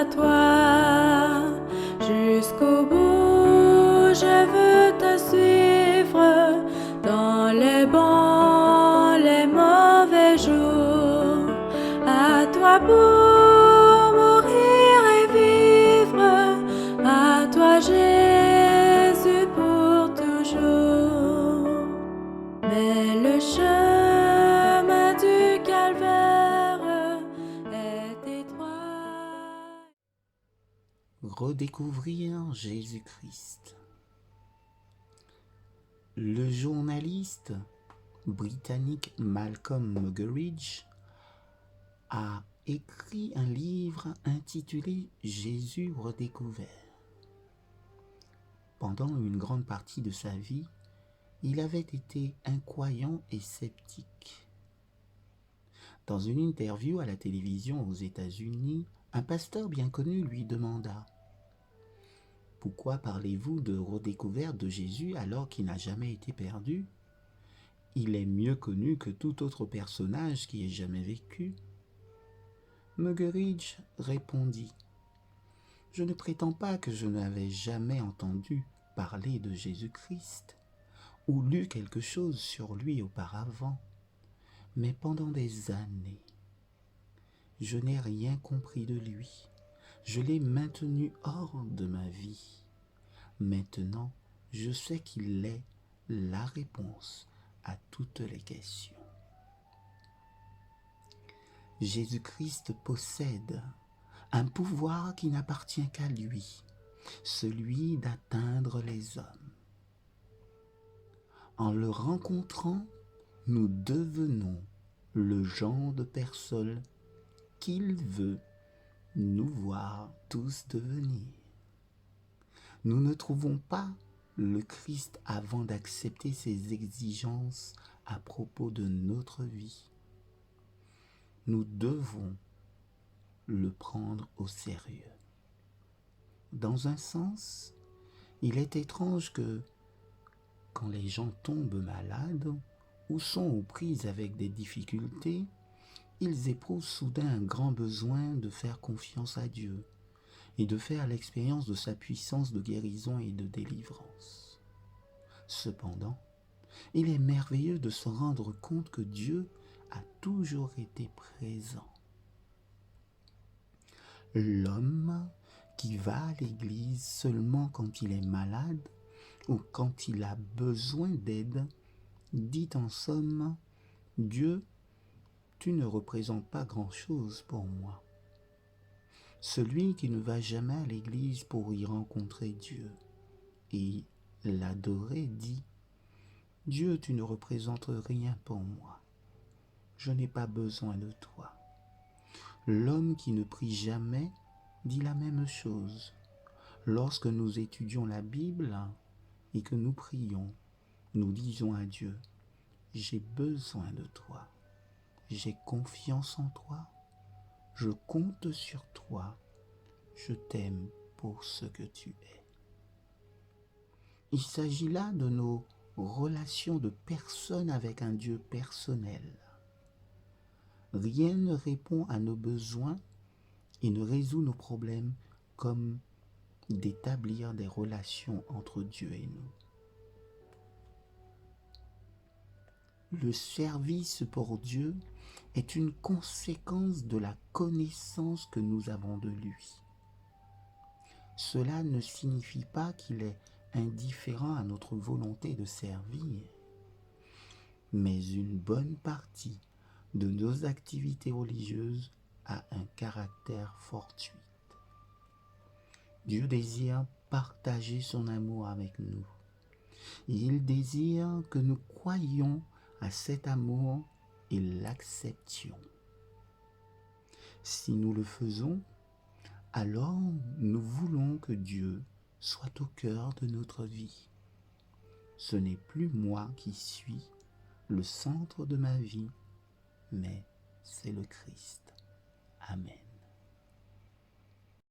à toi. Jusqu'au bout, je veux te suivre dans les bons, les mauvais jours. À toi pour mourir et vivre, à toi Jésus pour toujours. Mais le chemin du calvaire est étroit. Redécouvrir Jésus-Christ. Le journaliste britannique Malcolm Muggeridge a écrit un livre intitulé Jésus redécouvert. Pendant une grande partie de sa vie, il avait été incroyant et sceptique. Dans une interview à la télévision aux États-Unis, un pasteur bien connu lui demanda « Pourquoi parlez-vous de redécouverte de Jésus alors qu'il n'a jamais été perdu ? Il est mieux connu que tout autre personnage qui ait jamais vécu. » Muggeridge répondit « Je ne prétends pas que je n'avais jamais entendu parler de Jésus-Christ ou lu quelque chose sur lui auparavant, mais pendant des années, je n'ai rien compris de lui. Je l'ai maintenu hors de ma vie. Maintenant, je sais qu'il est la réponse à toutes les questions. Jésus-Christ possède un pouvoir qui n'appartient qu'à lui, celui d'atteindre les hommes. En le rencontrant, nous devenons le genre de personnes qu'il veut nous voir tous devenir. Nous ne trouvons pas le Christ avant d'accepter ses exigences à propos de notre vie. Nous devons le prendre au sérieux. Dans un sens, il est étrange que quand les gens tombent malades ou sont aux prises avec des difficultés, ils éprouvent soudain un grand besoin de faire confiance à Dieu et de faire l'expérience de sa puissance de guérison et de délivrance. Cependant, il est merveilleux de se rendre compte que Dieu a toujours été présent. L'homme qui va à l'église seulement quand il est malade ou quand il a besoin d'aide dit en somme « Dieu, tu ne représentes pas grand-chose pour moi ». Celui qui ne va jamais à l'église pour y rencontrer Dieu et l'adorer dit « Dieu, tu ne représentes rien pour moi. Je n'ai pas besoin de toi ». L'homme qui ne prie jamais dit la même chose. Lorsque nous étudions la Bible et que nous prions, nous disons à Dieu « J'ai besoin de toi, j'ai confiance en toi, je compte sur toi, je t'aime pour ce que tu es. » Il s'agit là de nos relations de personne avec un Dieu personnel. Rien ne répond à nos besoins et ne résout nos problèmes comme d'établir des relations entre Dieu et nous. Le service pour Dieu est une conséquence de la connaissance que nous avons de lui. Cela ne signifie pas qu'il est indifférent à notre volonté de servir, mais une bonne partie de nos activités religieuses a un caractère fortuit. Dieu désire partager son amour avec nous. Il désire que nous croyions à cet amour et l'acceptions. Si nous le faisons, alors nous voulons que Dieu soit au cœur de notre vie. Ce n'est plus moi qui suis le centre de ma vie, mais c'est le Christ. Amen.